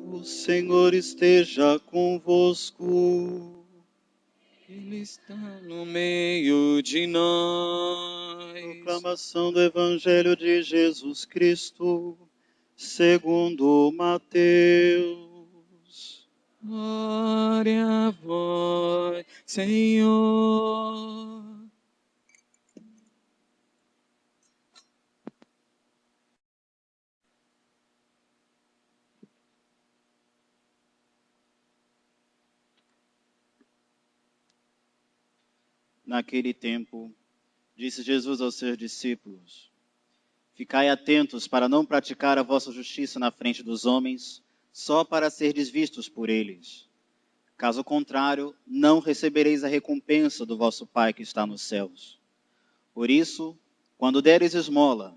O Senhor esteja convosco. Ele está no meio de nós. Proclamação do Evangelho de Jesus Cristo, segundo Mateus. Glória a vós, Senhor. Naquele tempo, disse Jesus aos seus discípulos: Ficai atentos para não praticar a vossa justiça na frente dos homens, só para serdes vistos por eles. Caso contrário, não recebereis a recompensa do vosso Pai que está nos céus. Por isso, quando deres esmola,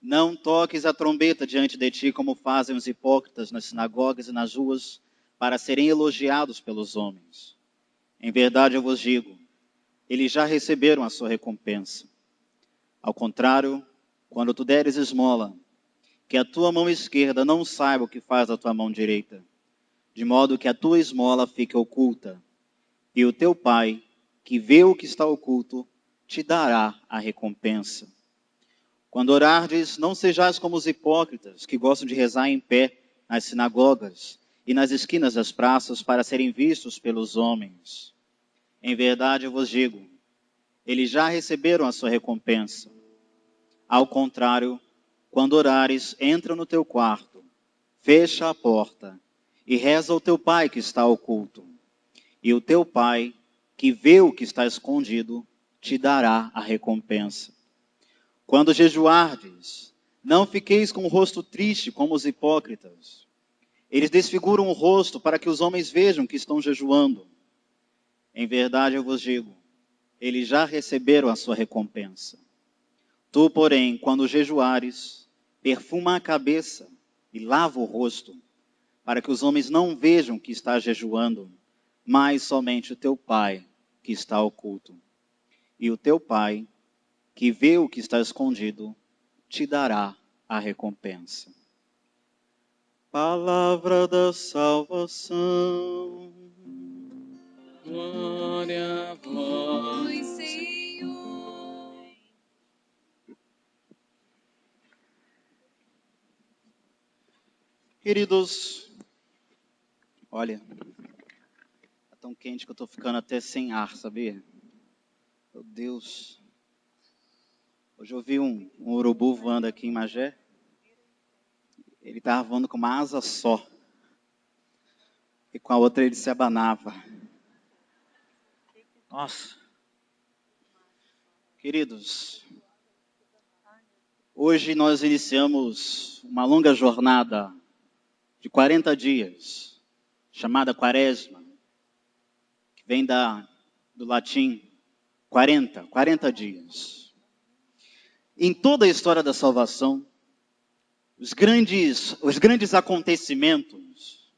não toques a trombeta diante de ti como fazem os hipócritas nas sinagogas e nas ruas, para serem elogiados pelos homens. Em verdade eu vos digo, eles já receberam a sua recompensa. Ao contrário, quando tu deres esmola, que a tua mão esquerda não saiba o que faz a tua mão direita, de modo que a tua esmola fique oculta, e o teu Pai, que vê o que está oculto, te dará a recompensa. Quando orardes, não sejais como os hipócritas, que gostam de rezar em pé nas sinagogas e nas esquinas das praças para serem vistos pelos homens. Em verdade eu vos digo, eles já receberam a sua recompensa. Ao contrário, quando orares, entra no teu quarto, fecha a porta e reza ao teu Pai que está oculto. E o teu Pai, que vê o que está escondido, te dará a recompensa. Quando jejuardes, não fiqueis com o rosto triste como os hipócritas. Eles desfiguram o rosto para que os homens vejam que estão jejuando. Em verdade eu vos digo, eles já receberam a sua recompensa. Tu, porém, quando jejuares, perfuma a cabeça e lava o rosto, para que os homens não vejam que estás jejuando, mas somente o teu Pai que está oculto. E o teu Pai, que vê o que está escondido, te dará a recompensa. Palavra da salvação. Glória a vós, Senhor. Queridos, olha, tá tão quente que eu tô ficando até sem ar, sabia? Meu Deus. Hoje eu vi um urubu voando aqui em Magé. Ele estava voando com uma asa só. E com a outra ele se abanava. Nossa. Queridos, hoje nós iniciamos uma longa jornada de 40 dias, chamada Quaresma, que vem do latim 40 dias. Em toda a história da salvação, os grandes acontecimentos,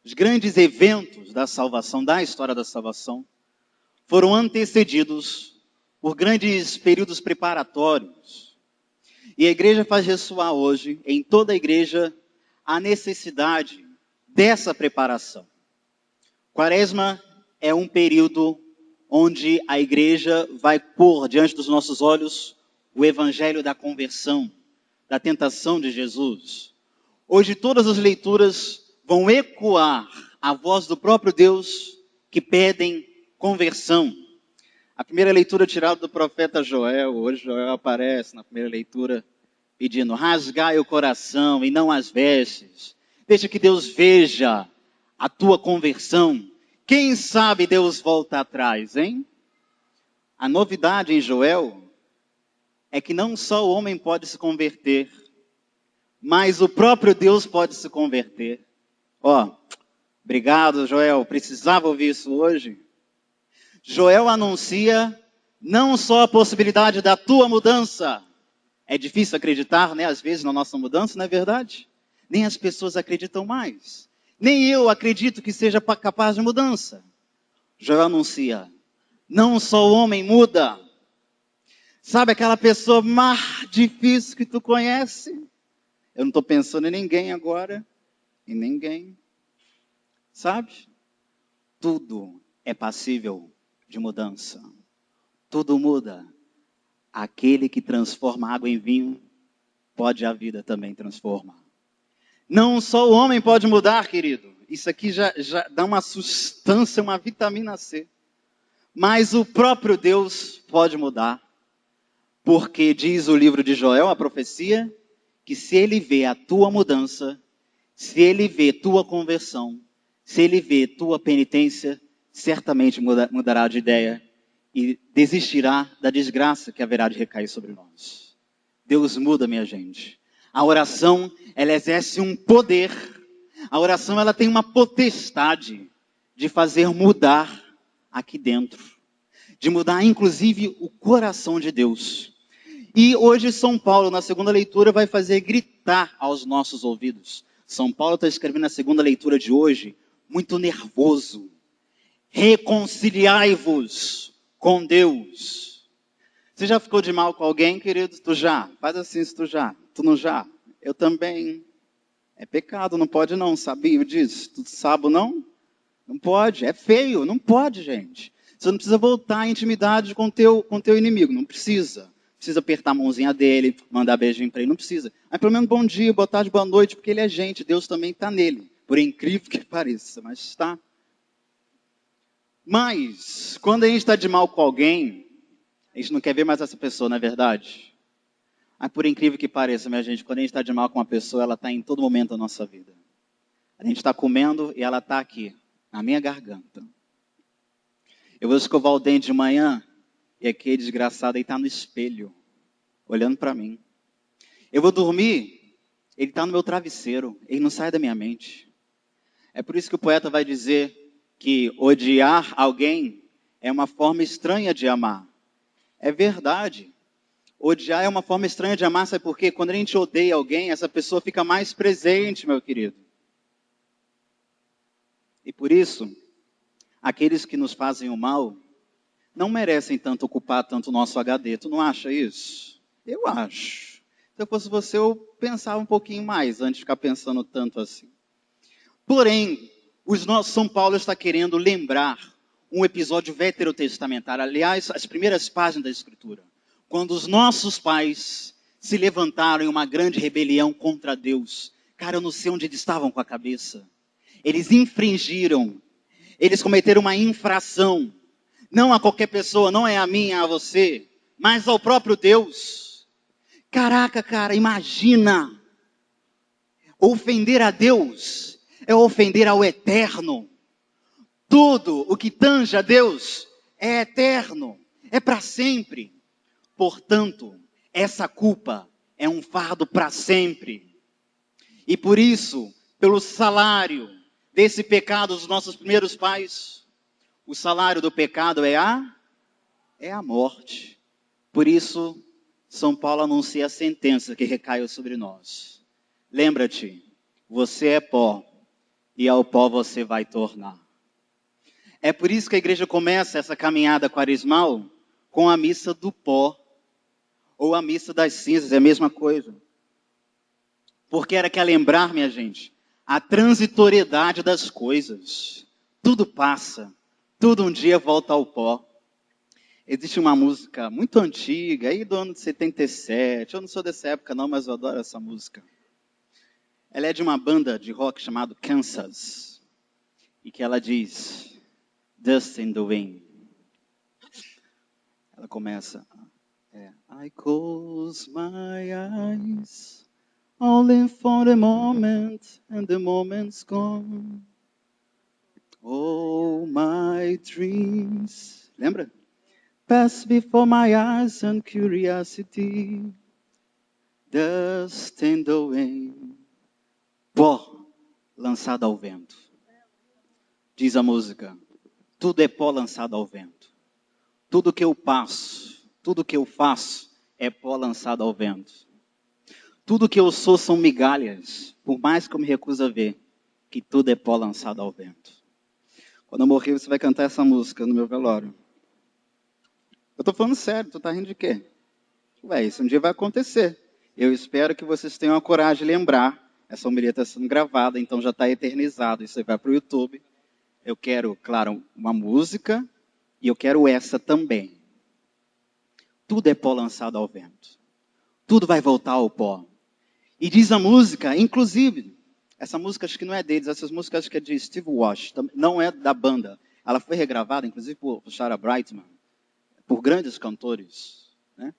os grandes eventos da salvação, da história da salvação, foram antecedidos por grandes períodos preparatórios. E a igreja faz ressoar hoje, em toda a igreja, a necessidade dessa preparação. Quaresma é um período onde a igreja vai pôr diante dos nossos olhos o evangelho da conversão, da tentação de Jesus. Hoje todas as leituras vão ecoar a voz do próprio Deus que pedem conversão. A primeira leitura tirada do profeta Joel, hoje Joel aparece na primeira leitura pedindo: rasgai o coração e não as vestes. Deixa que Deus veja a tua conversão. Quem sabe Deus volta atrás, hein? A novidade em Joel é que não só o homem pode se converter, mas o próprio Deus pode se converter. Obrigado, Joel. Precisava ouvir isso hoje. Joel anuncia não só a possibilidade da tua mudança. É difícil acreditar, né? Às vezes na nossa mudança, não é verdade? Nem as pessoas acreditam mais. Nem eu acredito que seja capaz de mudança. Joel anuncia, não só o homem muda. Sabe aquela pessoa mais difícil que tu conhece? Eu não estou pensando em ninguém agora. Em ninguém. Sabe? Tudo é passível de mudança. Tudo muda. Aquele que transforma água em vinho, pode a vida também transformar. Não só o homem pode mudar, querido. Isso aqui já dá uma substância, uma vitamina C. Mas o próprio Deus pode mudar. Porque diz o livro de Joel, a profecia, que se ele vê a tua mudança, se ele vê tua conversão, se ele vê tua penitência, certamente mudará de ideia e desistirá da desgraça que haverá de recair sobre nós. Deus muda, minha gente. A oração, ela exerce um poder. A oração, ela tem uma potestade de fazer mudar aqui dentro. De mudar, inclusive, o coração de Deus. E hoje São Paulo, na segunda leitura, vai fazer gritar aos nossos ouvidos. São Paulo está escrevendo na segunda leitura de hoje, muito nervoso. Reconciliai-vos com Deus. Você já ficou de mal com alguém, querido? Tu já? Faz assim se tu já. Tu não já? Eu também. É pecado, não pode não, sabia disso? Tu sabe não? Não pode, é feio, não pode, gente. Você não precisa voltar à intimidade com teu inimigo, não precisa. Precisa apertar a mãozinha dele, mandar beijinho para ele, não precisa. Mas pelo menos bom dia, boa tarde, boa noite, porque ele é gente, Deus também está nele. Por incrível que pareça, mas está. Mas, quando a gente está de mal com alguém, a gente não quer ver mais essa pessoa, não é verdade? Mas por incrível que pareça, minha gente, quando a gente está de mal com uma pessoa, ela está em todo momento da nossa vida. A gente está comendo e ela está aqui, na minha garganta. Eu vou escovar o dente de manhã e aquele desgraçado aí está no espelho, olhando para mim. Eu vou dormir, ele está no meu travesseiro, ele não sai da minha mente. É por isso que o poeta vai dizer que odiar alguém é uma forma estranha de amar. É verdade. Odiar é uma forma estranha de amar, sabe por quê? Quando a gente odeia alguém, essa pessoa fica mais presente, meu querido. E por isso, aqueles que nos fazem o mal não merecem tanto ocupar tanto o nosso HD. Tu não acha isso? Eu acho. Se eu fosse você, eu pensava um pouquinho mais antes de ficar pensando tanto assim. Porém, São Paulo está querendo lembrar um episódio veterotestamentário, aliás, as primeiras páginas da Escritura. Quando os nossos pais se levantaram em uma grande rebelião contra Deus. Cara, eu não sei onde eles estavam com a cabeça. Eles infringiram, eles cometeram uma infração. Não a qualquer pessoa, não é a mim, a você, mas ao próprio Deus. Caraca, cara, imagina. Ofender a Deus é ofender ao eterno. Tudo o que tange a Deus é eterno, é para sempre. Portanto, essa culpa é um fardo para sempre. E por isso, pelo salário desse pecado dos nossos primeiros pais, o salário do pecado é a morte. Por isso, São Paulo anuncia a sentença que recaiu sobre nós. Lembra-te, você é pó, e ao pó você vai tornar. É por isso que a igreja começa essa caminhada quaresmal com a missa do pó, ou a missa das cinzas, é a mesma coisa. Porque era quer lembrar, minha gente, a transitoriedade das coisas. Tudo passa, tudo um dia volta ao pó. Existe uma música muito antiga, aí do ano de 77, eu não sou dessa época não, mas eu adoro essa música. Ela é de uma banda de rock chamada Kansas, e que ela diz, Dust in the Wind. Ela começa, I close my eyes, only for the moment, and the moment's gone. Oh, my dreams, lembra? Pass before my eyes and curiosity, dust in the wind. Pó lançado ao vento. Diz a música, tudo é pó lançado ao vento. Tudo que eu passo, tudo que eu faço é pó lançado ao vento. Tudo que eu sou são migalhas, por mais que eu me recuse a ver, que tudo é pó lançado ao vento. Quando eu morrer, você vai cantar essa música no meu velório. Eu estou falando sério, tu tá rindo de quê? Ué, isso um dia vai acontecer. Eu espero que vocês tenham a coragem de lembrar. Essa homilia está sendo gravada, então já está eternizado. Isso aí vai para o YouTube. Eu quero, claro, uma música e eu quero essa também. Tudo é pó lançado ao vento. Tudo vai voltar ao pó. E diz a música, inclusive, essa música acho que não é deles, essas músicas acho que é de Steve Walsh, não é da banda. Ela foi regravada, inclusive, por Sarah Brightman, por grandes cantores, né?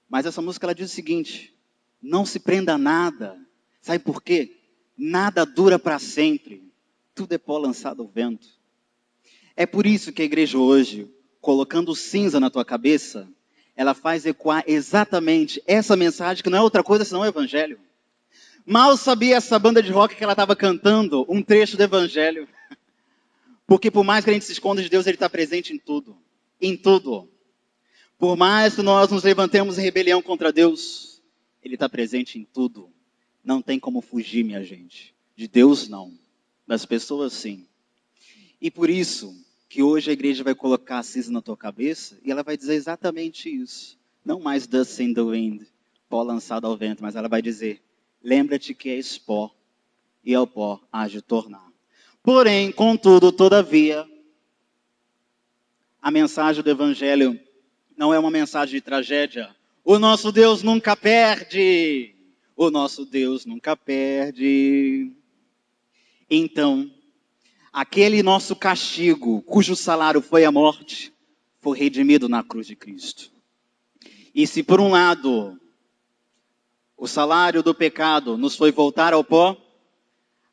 Mas essa música ela diz o seguinte: não se prenda a nada. Sabe por quê? Nada dura para sempre. Tudo é pó lançado ao vento. É por isso que a igreja hoje, colocando cinza na tua cabeça, ela faz ecoar exatamente essa mensagem, que não é outra coisa senão o evangelho. Mal sabia essa banda de rock que ela estava cantando um trecho do evangelho. Porque por mais que a gente se esconda de Deus, Ele está presente em tudo. Em tudo. Por mais que nós nos levantemos em rebelião contra Deus, Ele está presente em tudo. Não tem como fugir, minha gente. De Deus, não. Das pessoas, sim. E por isso que hoje a igreja vai colocar a cinza na tua cabeça e ela vai dizer exatamente isso. Não mais dust in the wind, pó lançado ao vento, mas ela vai dizer: lembra-te que és pó e ao pó hás de tornar. Porém, contudo, todavia, a mensagem do evangelho não é uma mensagem de tragédia. O nosso Deus nunca perde. O nosso Deus nunca perde. Então, aquele nosso castigo, cujo salário foi a morte, foi redimido na cruz de Cristo. E se por um lado, o salário do pecado nos foi voltar ao pó,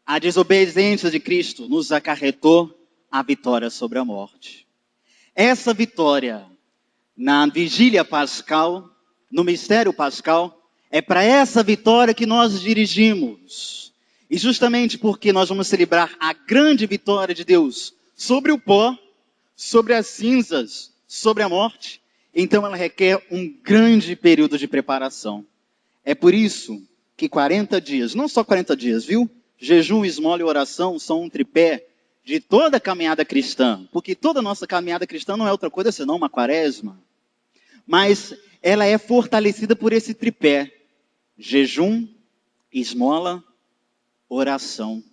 a desobediência de Cristo nos acarretou a vitória sobre a morte. Essa vitória, na vigília pascal, no mistério pascal, é para essa vitória que nós dirigimos. E justamente porque nós vamos celebrar a grande vitória de Deus sobre o pó, sobre as cinzas, sobre a morte, então ela requer um grande período de preparação. É por isso que 40 dias, não só 40 dias, viu? Jejum, esmola e oração são um tripé de toda a caminhada cristã. Porque toda a nossa caminhada cristã não é outra coisa senão uma quaresma. Mas ela é fortalecida por esse tripé: jejum, esmola, oração.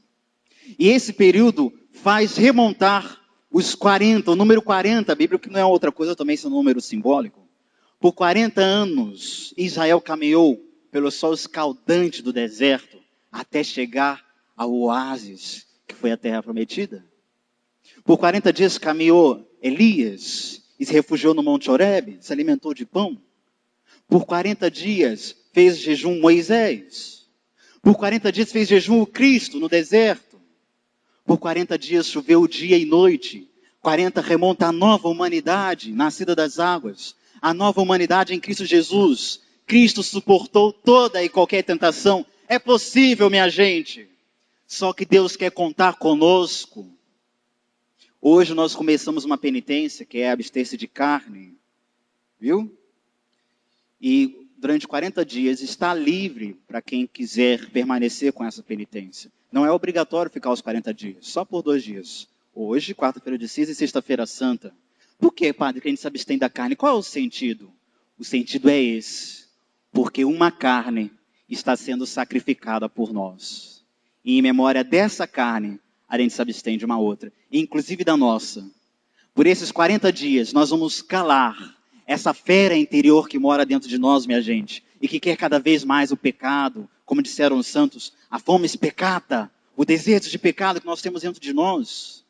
E esse período faz remontar os 40, o número 40, a Bíblia que não é outra coisa, também é um número simbólico. Por 40 anos, Israel caminhou pelo sol escaldante do deserto até chegar ao oásis, que foi a terra prometida. Por 40 dias caminhou Elias e se refugiou no Monte Horebe, se alimentou de pão. Por 40 dias fez jejum Moisés. Por 40 dias fez jejum o Cristo no deserto. Por 40 dias choveu dia e noite. 40 remonta à nova humanidade, nascida das águas. A nova humanidade em Cristo Jesus. Cristo suportou toda e qualquer tentação. É possível, minha gente. Só que Deus quer contar conosco. Hoje nós começamos uma penitência, que é abster-se de carne. Viu? E durante 40 dias está livre para quem quiser permanecer com essa penitência. Não é obrigatório ficar os 40 dias, só por 2 dias. Hoje, quarta-feira de cinza e sexta-feira santa. Por que, padre, que a gente se abstém da carne? Qual é o sentido? O sentido é esse. Porque uma carne está sendo sacrificada por nós. E em memória dessa carne, a gente se abstém de uma outra, inclusive da nossa. Por esses 40 dias, nós vamos calar essa fera interior que mora dentro de nós, minha gente, e que quer cada vez mais o pecado, como disseram os santos, a fome pecata, o desejo de pecado que nós temos dentro de nós.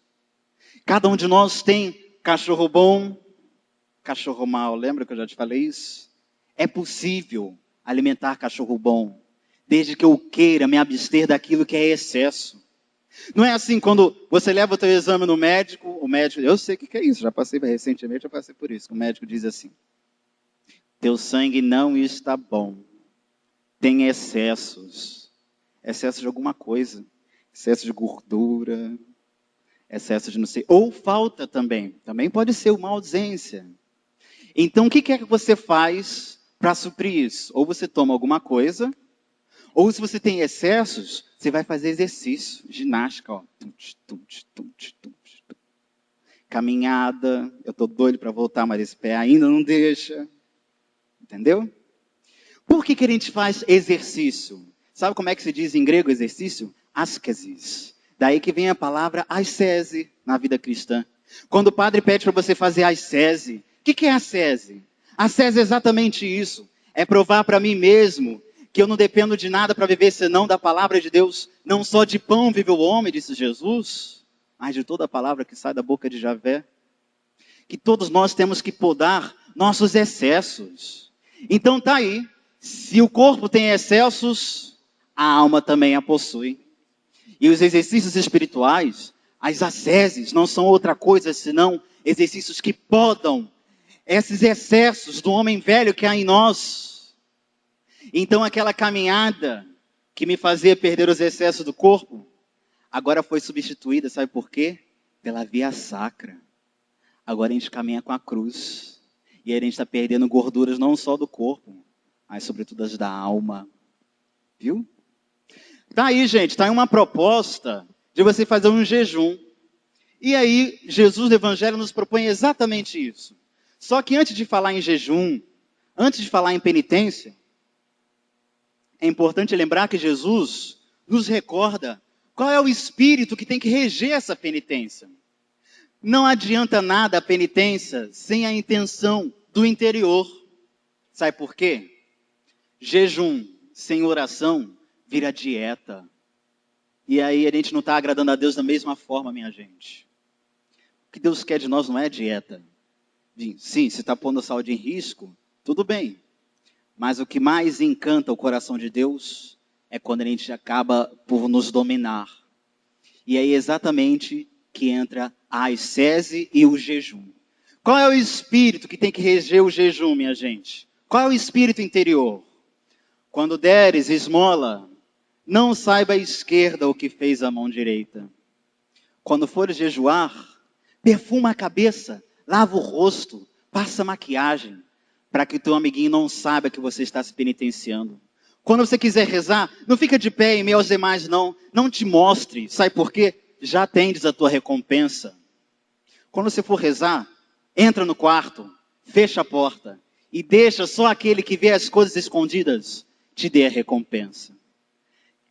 Cada um de nós tem cachorro bom, cachorro mau, lembra que eu já te falei isso? É possível alimentar cachorro bom, desde que eu queira me abster daquilo que é excesso. Não é assim quando você leva o teu exame no médico, o médico, eu sei o que é isso, já passei recentemente, eu passei por isso. O médico diz assim: teu sangue não está bom, tem excessos. Excesso de alguma coisa, excesso de gordura, excesso de não sei, ou falta também pode ser uma ausência. Então o que é que você faz para suprir isso? Ou você toma alguma coisa, ou se você tem excessos, você vai fazer exercício, ginástica, ó. Caminhada, eu estou doido para voltar, mas esse pé ainda não deixa. Entendeu? Por que a gente faz exercício? Sabe como é que se diz em grego exercício? Askesis. Daí que vem a palavra ascese na vida cristã. Quando o padre pede para você fazer ascese, o que é ascese? Ascese é exatamente isso. É provar para mim mesmo que eu não dependo de nada para viver senão da palavra de Deus. Não só de pão vive o homem, disse Jesus, mas de toda a palavra que sai da boca de Javé. Que todos nós temos que podar nossos excessos. Então tá aí. Se o corpo tem excessos, a alma também a possui. E os exercícios espirituais, as asceses, não são outra coisa senão exercícios que podam esses excessos do homem velho que há em nós. Então aquela caminhada que me fazia perder os excessos do corpo, agora foi substituída, sabe por quê? Pela via sacra. Agora a gente caminha com a cruz. E aí a gente está perdendo gorduras não só do corpo, mas sobretudo as da alma. Viu? Tá aí, gente, tá aí uma proposta de você fazer um jejum. E aí, Jesus do Evangelho nos propõe exatamente isso. Só que antes de falar em jejum, antes de falar em penitência, é importante lembrar que Jesus nos recorda qual é o espírito que tem que reger essa penitência. Não adianta nada a penitência sem a intenção do interior. Sabe por quê? Jejum sem oração vira dieta. E aí a gente não está agradando a Deus da mesma forma, minha gente. O que Deus quer de nós não é dieta. Sim, se está pondo a saúde em risco, tudo bem. Mas o que mais encanta o coração de Deus é quando a gente acaba por nos dominar. E aí exatamente que entra a ascese e o jejum. Qual é o espírito que tem que reger o jejum, minha gente? Qual é o espírito interior? Quando deres esmola, não saiba à esquerda o que fez a mão direita. Quando fores jejuar, perfuma a cabeça, lava o rosto, passa maquiagem, para que teu amiguinho não saiba que você está se penitenciando. Quando você quiser rezar, não fica de pé em meio aos demais, não. Não te mostre. Sabe por quê? Já tendes a tua recompensa. Quando você for rezar, entra no quarto, fecha a porta e deixa só aquele que vê as coisas escondidas te dê a recompensa.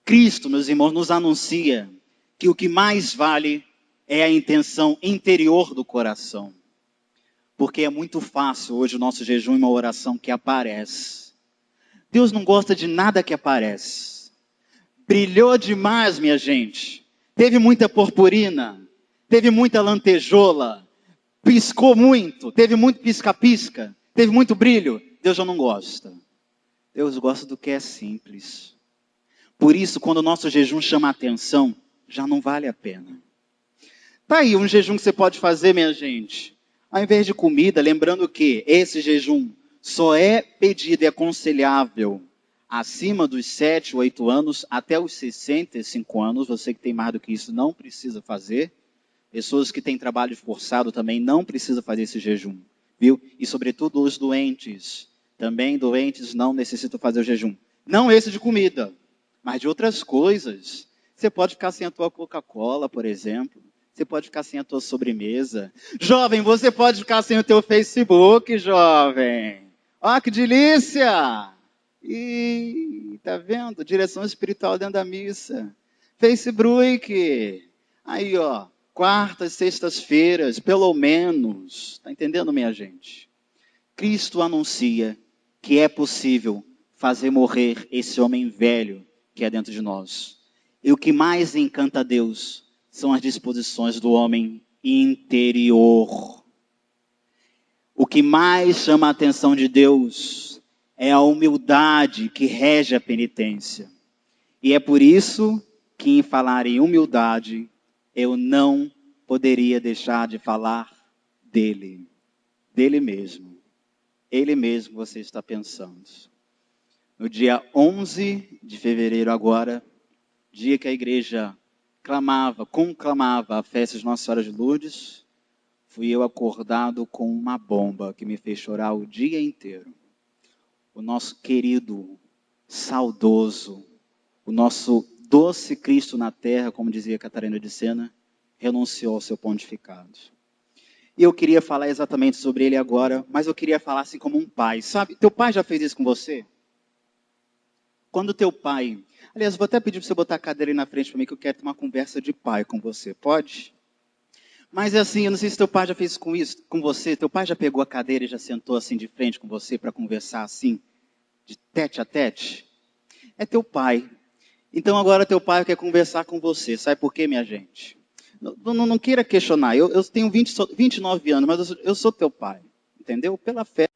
Cristo, meus irmãos, nos anuncia que o que mais vale é a intenção interior do coração. Porque é muito fácil hoje o nosso jejum e uma oração que aparece. Deus não gosta de nada que aparece. Brilhou demais, minha gente. Teve muita purpurina. Teve muita lantejola. Piscou muito. Teve muito pisca-pisca. Teve muito brilho. Deus já não gosta. Deus gosta do que é simples. Por isso, quando o nosso jejum chama a atenção, já não vale a pena. Tá aí um jejum que você pode fazer, minha gente. Ao invés de comida, lembrando que esse jejum só é pedido e aconselhável acima dos 7, 8 anos, até os 65 anos. Você que tem mais do que isso não precisa fazer. Pessoas que têm trabalho forçado também não precisam fazer esse jejum. Viu? E sobretudo os doentes. Também doentes não necessitam fazer o jejum. Não esse de comida, mas de outras coisas. Você pode ficar sem a tua Coca-Cola, por exemplo. Você pode ficar sem a tua sobremesa. Jovem, você pode ficar sem o teu Facebook, jovem. Ó, que delícia! E tá vendo? Direção espiritual dentro da missa. Facebook. Aí, ó, quartas, sextas-feiras, pelo menos. Tá entendendo, minha gente? Cristo anuncia que é possível fazer morrer esse homem velho que é dentro de nós. E o que mais encanta a Deus são as disposições do homem interior. O que mais chama a atenção de Deus é a humildade que rege a penitência. E é por isso que em falar em humildade, eu não poderia deixar de falar dele. Dele mesmo. Ele mesmo você está pensando. No dia 11 de fevereiro agora, dia que a igreja conclamava a festa de Nossa Senhora de Lourdes, fui eu acordado com uma bomba que me fez chorar o dia inteiro. O nosso querido, saudoso, o nosso doce Cristo na terra, como dizia Catarina de Sena, renunciou ao seu pontificado. E eu queria falar exatamente sobre ele agora, mas eu queria falar assim como um pai. Sabe, teu pai já fez isso com você? Quando teu pai, Aliás, vou até pedir para você botar a cadeira aí na frente para mim, que eu quero ter uma conversa de pai com você. Pode? Mas é assim, eu não sei se teu pai já fez com isso com você. Teu pai já pegou a cadeira e já sentou assim de frente com você para conversar assim, de tete a tete? É teu pai. Então agora teu pai quer conversar com você. Sabe por quê, minha gente? Não queira questionar. Eu tenho 29 anos, mas eu sou teu pai. Entendeu? Pela fé.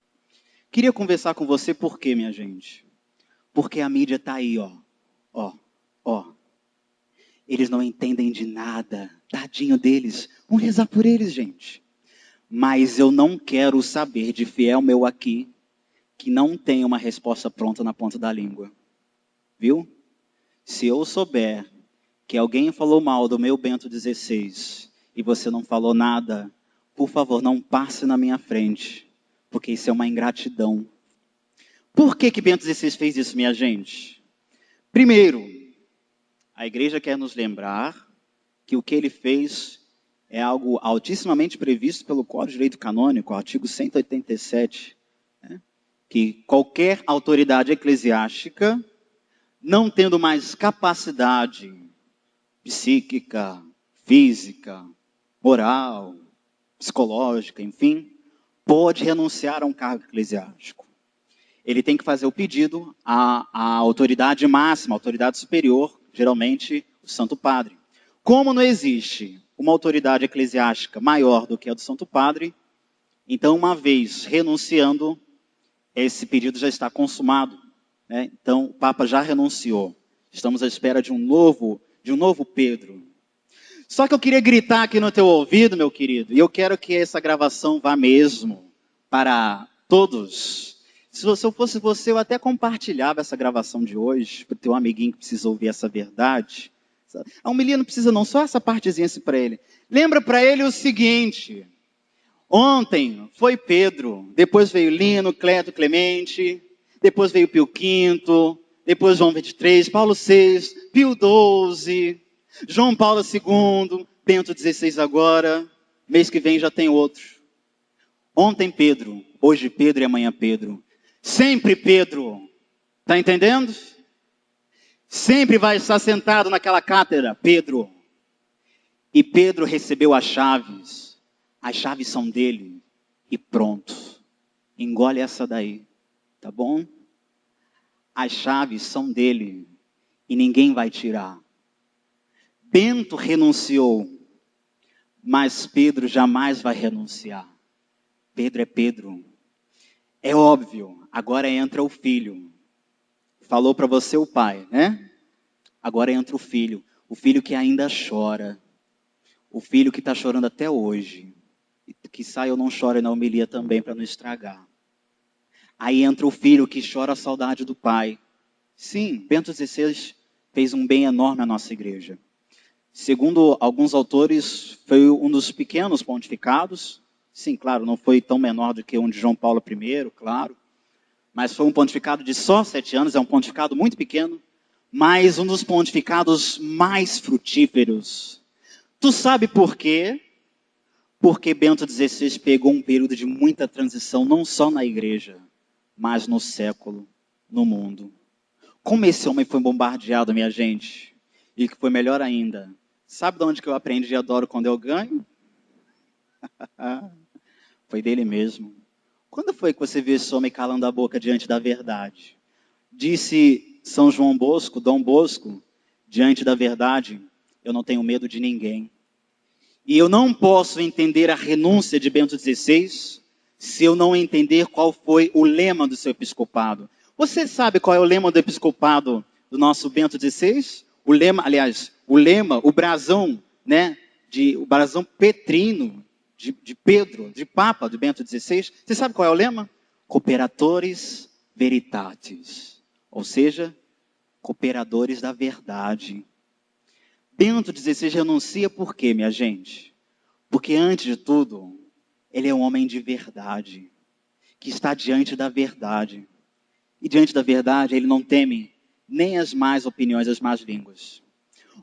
Queria conversar com você por quê, minha gente? Porque a mídia está aí, ó. Ó, ó. Eles não entendem de nada. Tadinho deles. Vamos rezar por eles, gente. Mas eu não quero saber de fiel meu aqui que não tem uma resposta pronta na ponta da língua. Viu? Se eu souber que alguém falou mal do meu Bento XVI e você não falou nada, por favor, não passe na minha frente, porque isso é uma ingratidão. Por que Bento XVI fez isso, minha gente? Primeiro, a igreja quer nos lembrar que o que ele fez é algo altissimamente previsto pelo Código de Direito Canônico, artigo 187, né? Que qualquer autoridade eclesiástica, não tendo mais capacidade psíquica, física, moral, psicológica, enfim, pode renunciar a um cargo eclesiástico. Ele tem que fazer o pedido à autoridade máxima, à autoridade superior, geralmente o Santo Padre. Como não existe uma autoridade eclesiástica maior do que a do Santo Padre, então, uma vez renunciando, esse pedido já está consumado, né? Então, o Papa já renunciou. Estamos à espera de um novo Pedro. Só que eu queria gritar aqui no teu ouvido, meu querido, e eu quero que essa gravação vá mesmo para todos. Se eu fosse você, eu até compartilhava essa gravação de hoje, para o teu amiguinho que precisa ouvir essa verdade. A homilia não precisa não, só essa partezinha assim para ele. Lembra para ele o seguinte: ontem foi Pedro, depois veio Lino, Cleto, Clemente, depois veio Pio V, depois João 23, Paulo VI, Pio XII, João Paulo II, Bento XVI agora, mês que vem já tem outro. Ontem Pedro, hoje Pedro e amanhã Pedro. Sempre Pedro, está entendendo? Sempre vai estar sentado naquela cátedra, Pedro. E Pedro recebeu as chaves são dele, e pronto. Engole essa daí, tá bom? As chaves são dele, e ninguém vai tirar. Bento renunciou, mas Pedro jamais vai renunciar. Pedro é Pedro. É óbvio, agora entra o filho. Falou para você o pai, né? Agora entra o filho que ainda chora. O filho que está chorando até hoje. Quiçá eu não chore na homilia também para não estragar. Aí entra o filho que chora a saudade do pai. Sim, Bento XVI fez um bem enorme à nossa igreja. Segundo alguns autores, foi um dos pequenos pontificados. Sim, claro, não foi tão menor do que um de João Paulo I, claro. Mas foi um pontificado de só 7 anos, é um pontificado muito pequeno. Mas um dos pontificados mais frutíferos. Tu sabe por quê? Porque Bento XVI pegou um período de muita transição, não só na igreja, mas no século, no mundo. Como esse homem foi bombardeado, minha gente, e que foi melhor ainda. Sabe de onde que eu aprendi e adoro quando eu ganho? Foi dele mesmo. Quando foi que você viu esse homem calando a boca diante da verdade? Disse São João Bosco, Dom Bosco, diante da verdade, eu não tenho medo de ninguém. E eu não posso entender a renúncia de Bento XVI se eu não entender qual foi o lema do seu episcopado. Você sabe qual é o lema do episcopado do nosso Bento XVI? O lema, aliás, o brasão, né, o brasão petrino de Pedro, de Papa, de Bento XVI. Você sabe qual é o lema? Cooperatores veritatis, ou seja, cooperadores da verdade. Bento XVI renuncia por quê, minha gente? Porque antes de tudo, ele é um homem de verdade, que está diante da verdade. E diante da verdade, ele não teme nem as más opiniões, as más línguas.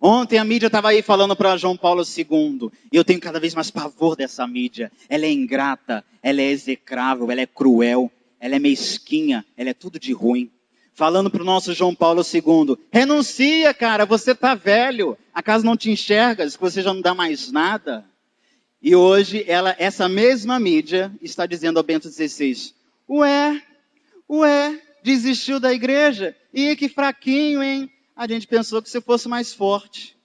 Ontem a mídia estava aí falando para João Paulo II, e eu tenho cada vez mais pavor dessa mídia. Ela é ingrata, ela é execrável, ela é cruel, ela é mesquinha, ela é tudo de ruim. falando para o nosso João Paulo II, renuncia, cara, você está velho, acaso não te enxergas, que você já não dá mais nada? E hoje, essa mesma mídia está dizendo ao Bento XVI, ué, desistiu da igreja? Ih, que fraquinho, hein? A gente pensou que você fosse mais forte.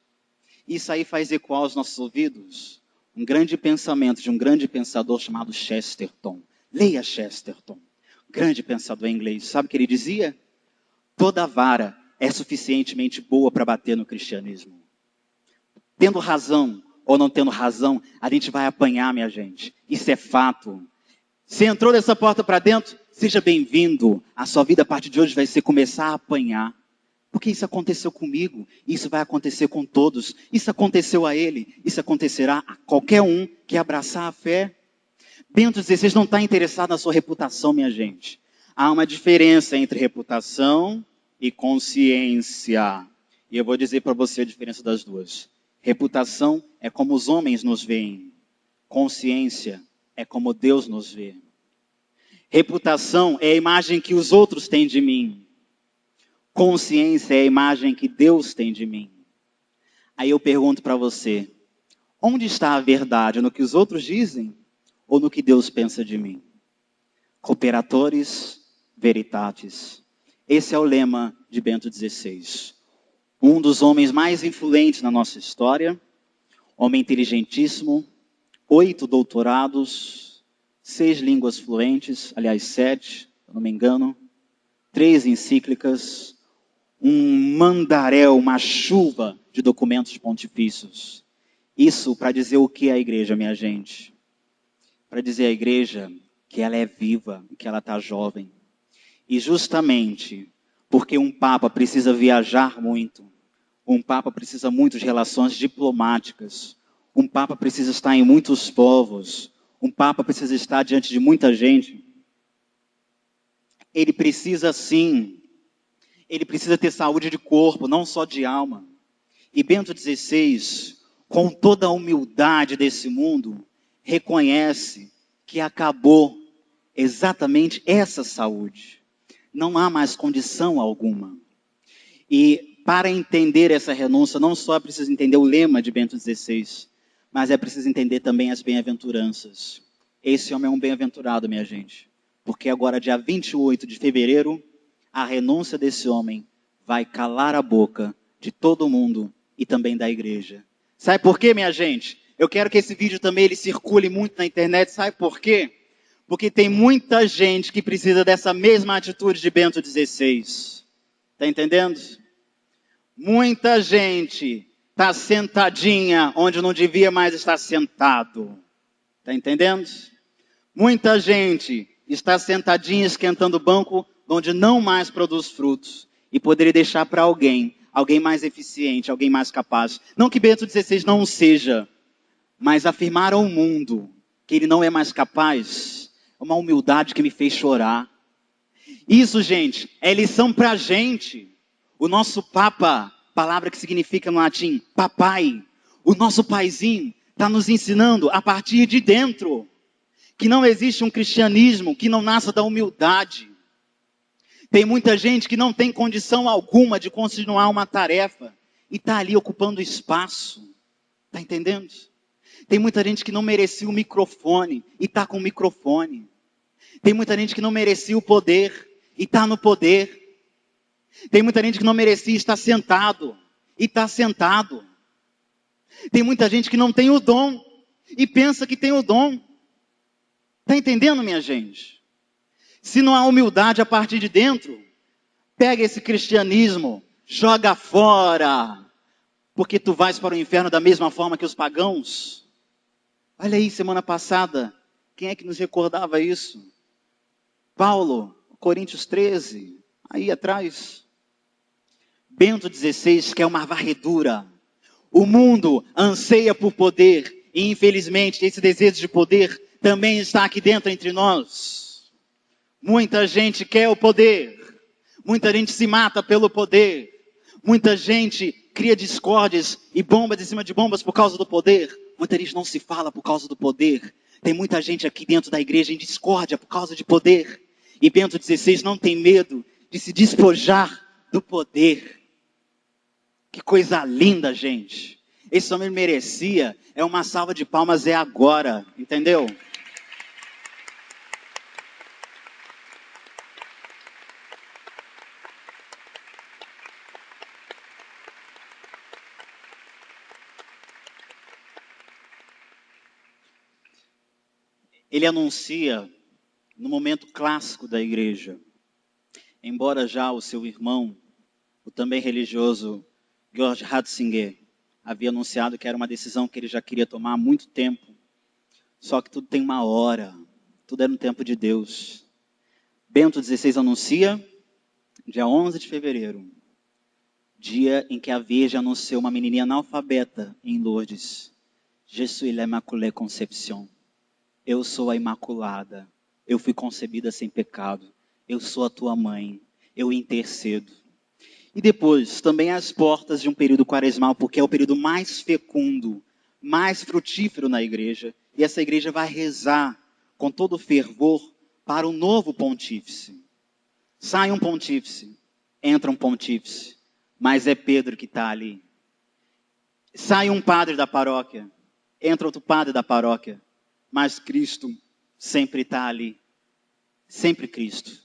Isso aí faz ecoar aos nossos ouvidos um grande pensamento de um grande pensador chamado Chesterton. Leia Chesterton, grande pensador inglês. Sabe o que ele dizia? Toda vara é suficientemente boa para bater no cristianismo. Tendo razão ou não tendo razão, a gente vai apanhar, minha gente. Isso é fato. Se entrou dessa porta para dentro, seja bem-vindo. A sua vida a partir de hoje vai ser começar a apanhar. Porque isso aconteceu comigo, isso vai acontecer com todos. Isso aconteceu a ele, isso acontecerá a qualquer um que abraçar a fé. Bento XVI não está interessado na sua reputação, minha gente. Há uma diferença entre reputação e consciência. E eu vou dizer para você a diferença das duas. Reputação é como os homens nos veem. Consciência é como Deus nos vê. Reputação é a imagem que os outros têm de mim. Consciência é a imagem que Deus tem de mim. Aí eu pergunto para você, onde está a verdade? No que os outros dizem ou no que Deus pensa de mim? Cooperatores veritatis. Esse é o lema de Bento XVI. Um dos homens mais influentes na nossa história, homem inteligentíssimo, 8 doutorados, 6 línguas fluentes, aliás 7, se eu não me engano, 3 encíclicas, um mandaréu, uma chuva de documentos pontifícios. Isso para dizer o que é a igreja, minha gente? Para dizer à igreja que ela é viva, que ela está jovem. E justamente porque um papa precisa viajar muito, um papa precisa muito de relações diplomáticas, um papa precisa estar em muitos povos, um papa precisa estar diante de muita gente, ele precisa sim, ele precisa ter saúde de corpo, não só de alma. E Bento XVI, com toda a humildade desse mundo, reconhece que acabou exatamente essa saúde. Não há mais condição alguma. E para entender essa renúncia, não só é preciso entender o lema de Bento XVI, mas é preciso entender também as bem-aventuranças. Esse homem é um bem-aventurado, minha gente. Porque agora, dia 28 de fevereiro, a renúncia desse homem vai calar a boca de todo mundo e também da igreja. Sabe por quê, minha gente? Eu quero que esse vídeo também ele circule muito na internet. Sabe por quê? Porque tem muita gente que precisa dessa mesma atitude de Bento XVI. Está entendendo? Muita gente está sentadinha onde não devia mais estar sentado. Está entendendo? Muita gente está sentadinha esquentando o banco onde não mais produz frutos. E poderia deixar para alguém mais eficiente, alguém mais capaz. Não que Bento XVI não seja, mas afirmar ao mundo que ele não é mais capaz, é uma humildade que me fez chorar. Isso, gente, é lição para a gente. O nosso Papa, palavra que significa no latim, papai, o nosso paizinho, está nos ensinando a partir de dentro, que não existe um cristianismo que não nasça da humildade. Tem muita gente que não tem condição alguma de continuar uma tarefa e está ali ocupando espaço. Está entendendo? Tem muita gente que não merecia o microfone e está com o microfone. Tem muita gente que não merecia o poder e está no poder. Tem muita gente que não merecia estar sentado e está sentado. Tem muita gente que não tem o dom e pensa que tem o dom. Está entendendo, minha gente? Se não há humildade a partir de dentro, pega esse cristianismo, joga fora, porque tu vais para o inferno da mesma forma que os pagãos. Olha aí, semana passada, quem é que nos recordava isso? Paulo, Coríntios 13, aí atrás. Bento XVI quer uma varredura. O mundo anseia por poder, e infelizmente esse desejo de poder também está aqui dentro entre nós. Muita gente quer o poder, muita gente se mata pelo poder, muita gente cria discórdias e bombas em cima de bombas por causa do poder, muita gente não se fala por causa do poder, tem muita gente aqui dentro da igreja em discórdia por causa de poder, e Bento XVI não tem medo de se despojar do poder. Que coisa linda, gente. Esse homem merecia, é uma salva de palmas, é agora, entendeu? Ele anuncia no momento clássico da igreja, embora já o seu irmão, o também religioso Georg Ratzinger, havia anunciado que era uma decisão que ele já queria tomar há muito tempo, só que tudo tem uma hora, tudo é no tempo de Deus. Bento XVI anuncia, dia 11 de fevereiro, dia em que a Virgem anunciou uma menininha analfabeta em Lourdes. Je suis l'Immaculée Conception. Eu sou a Imaculada. Eu fui concebida sem pecado. Eu sou a tua mãe. Eu intercedo. E depois, também às portas de um período quaresmal, porque é o período mais fecundo, mais frutífero na igreja. E essa igreja vai rezar com todo fervor para o novo pontífice. Sai um pontífice, entra um pontífice, mas é Pedro que está ali. Sai um padre da paróquia, entra outro padre da paróquia, mas Cristo sempre está ali. Sempre Cristo.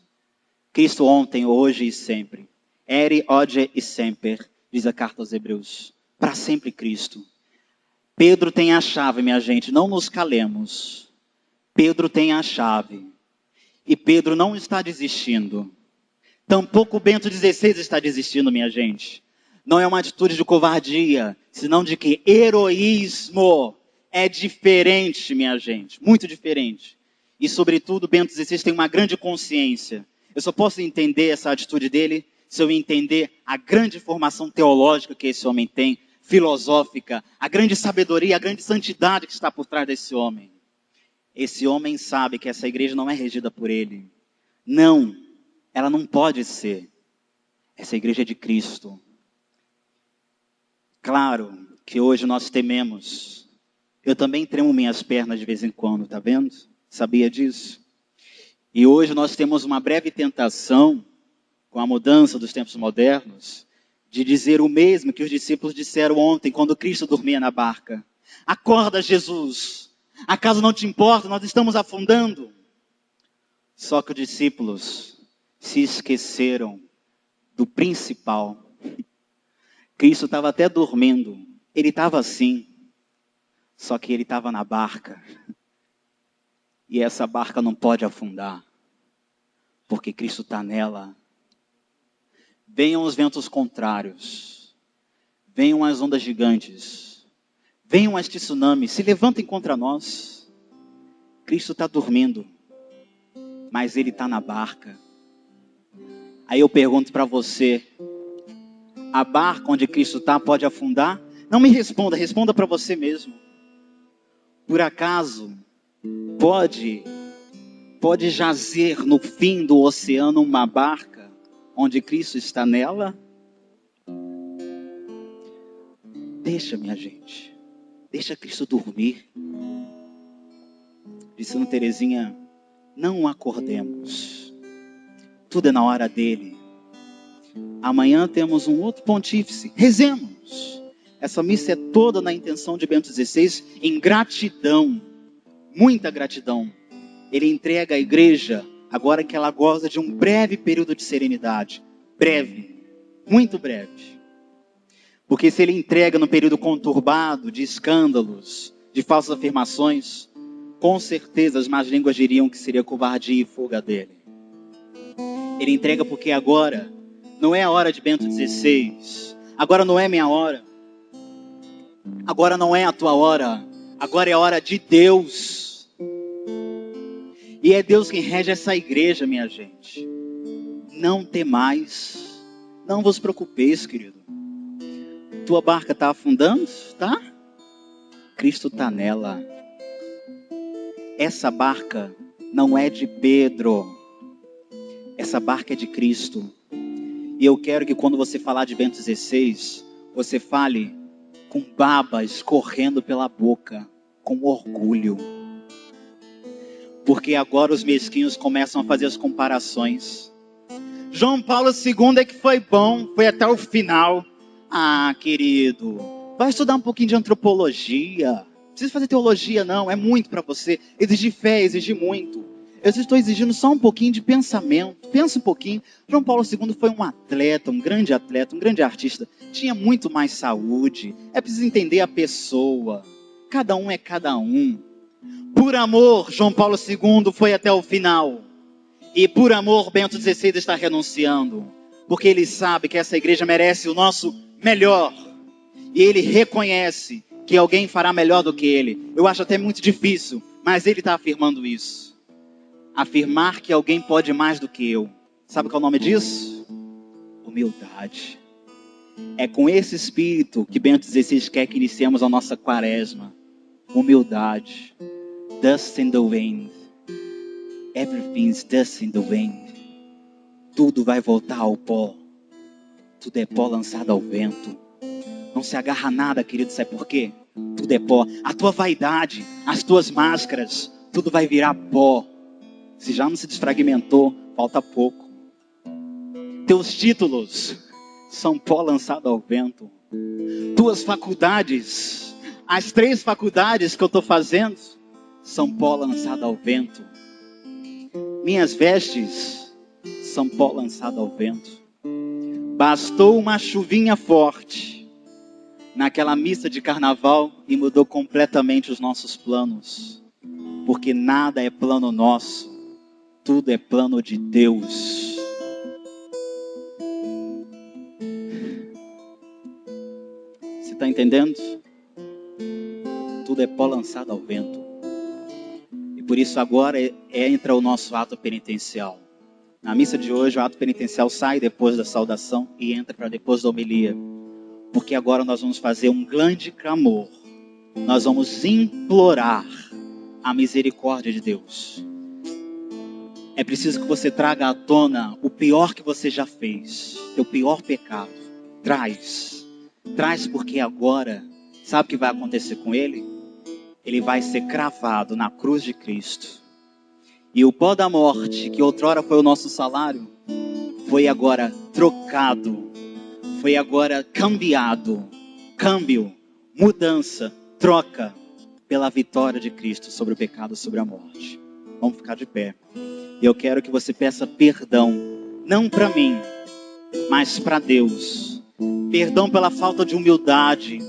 Cristo ontem, hoje e sempre. Ere, ode e semper, diz a carta aos Hebreus. Para sempre Cristo. Pedro tem a chave, minha gente, não nos calemos. Pedro tem a chave. E Pedro não está desistindo. Tampouco Bento XVI está desistindo, minha gente. Não é uma atitude de covardia, senão de que heroísmo. É diferente, minha gente, muito diferente. E, sobretudo, Bento XVI tem uma grande consciência. Eu só posso entender essa atitude dele se eu entender a grande formação teológica que esse homem tem, filosófica, a grande sabedoria, a grande santidade que está por trás desse homem. Esse homem sabe que essa igreja não é regida por ele. Não, ela não pode ser. Essa igreja é de Cristo. Claro que hoje nós tememos. Eu também tremo minhas pernas de vez em quando, tá vendo? Sabia disso? E hoje nós temos uma breve tentação, com a mudança dos tempos modernos, de dizer o mesmo que os discípulos disseram ontem, quando Cristo dormia na barca. Acorda, Jesus! Acaso não te importa? Nós estamos afundando. Só que os discípulos se esqueceram do principal. Cristo estava até dormindo. Ele estava assim. Só que ele estava na barca. E essa barca não pode afundar. Porque Cristo está nela. Venham os ventos contrários. Venham as ondas gigantes. Venham as tsunamis. Se levantem contra nós. Cristo está dormindo. Mas ele está na barca. Aí eu pergunto para você. A barca onde Cristo está pode afundar? Não me responda. Responda para você mesmo. Por acaso, pode jazer no fim do oceano uma barca onde Cristo está nela? Deixa, minha gente. Deixa Cristo dormir. Disse Santa Teresinha, não acordemos. Tudo é na hora dele. Amanhã temos um outro pontífice. Rezemos. Essa missa é toda na intenção de Bento XVI, em gratidão, muita gratidão. Ele entrega à igreja, agora que ela goza de um breve período de serenidade. Breve, muito breve. Porque se ele entrega no período conturbado de escândalos, de falsas afirmações, com certeza as más línguas diriam que seria covardia e fuga dele. Ele entrega porque agora não é a hora de Bento XVI, agora não é minha hora. Agora não é a tua hora, agora é a hora de Deus. E é Deus quem rege essa igreja, minha gente. Não temais, não vos preocupeis, querido. Tua barca está afundando, tá? Cristo está nela. Essa barca não é de Pedro, essa barca é de Cristo. E eu quero que quando você falar de Bento XVI, você fale com baba escorrendo pela boca, com orgulho. Porque agora os mesquinhos começam a fazer as comparações. João Paulo II é que foi bom, foi até o final. Ah, querido, vai estudar um pouquinho de antropologia. Não precisa fazer teologia, não, é muito para você. Exigir fé, exigir muito. Eu estou exigindo só um pouquinho de pensamento. Pensa um pouquinho. João Paulo II foi um atleta, um grande artista. Tinha muito mais saúde. É preciso entender a pessoa. Cada um é cada um. Por amor, João Paulo II foi até o final. E por amor, Bento XVI está renunciando. Porque ele sabe que essa igreja merece o nosso melhor. E ele reconhece que alguém fará melhor do que ele. Eu acho até muito difícil, mas ele está afirmando isso. Afirmar que alguém pode mais do que eu. Sabe qual é o nome disso? Humildade. É com esse espírito que Bento XVI quer que iniciemos a nossa quaresma. Humildade. Dust in the wind. Everything's dust in the wind. Tudo vai voltar ao pó. Tudo é pó lançado ao vento. Não se agarra a nada, querido, sabe por quê? Tudo é pó. A tua vaidade, as tuas máscaras, tudo vai virar pó. Se já não se desfragmentou, falta pouco. Teus títulos são pó lançado ao vento. Tuas faculdades, as 3 faculdades que eu estou fazendo, são pó lançado ao vento. Minhas vestes são pó lançado ao vento. Bastou uma chuvinha forte naquela missa de carnaval e mudou completamente os nossos planos. Porque nada é plano nosso. Tudo é plano de Deus. Você está entendendo? Tudo é pó lançado ao vento. E por isso agora entra o nosso ato penitencial. Na missa de hoje o ato penitencial sai depois da saudação e entra para depois da homilia. Porque agora nós vamos fazer um grande clamor. Nós vamos implorar a misericórdia de Deus. É preciso que você traga à tona o pior que você já fez. Teu pior pecado. Traz. Traz porque agora, sabe o que vai acontecer com ele? Ele vai ser cravado na cruz de Cristo. E o pó da morte, que outrora foi o nosso salário, foi agora trocado. Foi agora cambiado. Câmbio, mudança, troca pela vitória de Cristo sobre o pecado, sobre a morte. Vamos ficar de pé. E eu quero que você peça perdão, não para mim, mas para Deus. Perdão pela falta de humildade.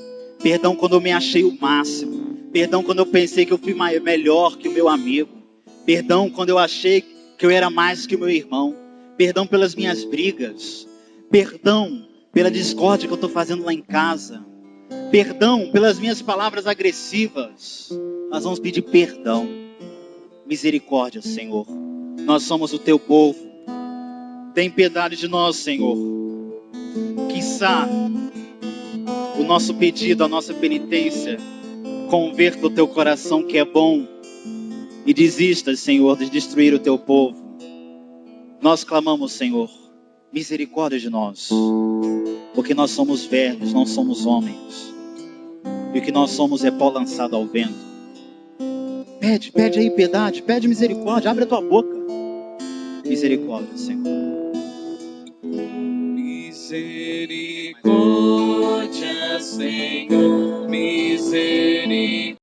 Perdão quando eu me achei o máximo. Perdão quando eu pensei que eu fui melhor que o meu amigo. Perdão quando eu achei que eu era mais que o meu irmão. Perdão pelas minhas brigas. Perdão pela discórdia que eu estou fazendo lá em casa. Perdão pelas minhas palavras agressivas. Nós vamos pedir perdão. Misericórdia, Senhor. Nós somos o teu povo. Tem piedade de nós, Senhor. Quiçá o nosso pedido, a nossa penitência, converta o teu coração que é bom e desista, Senhor, de destruir o teu povo. Nós clamamos, Senhor, misericórdia de nós, porque nós somos velhos, não somos homens, e o que nós somos é pó lançado ao vento. Pede aí piedade, pede misericórdia, abre a tua boca. Misericórdia, Senhor. Misericórdia, Senhor, misericórdia.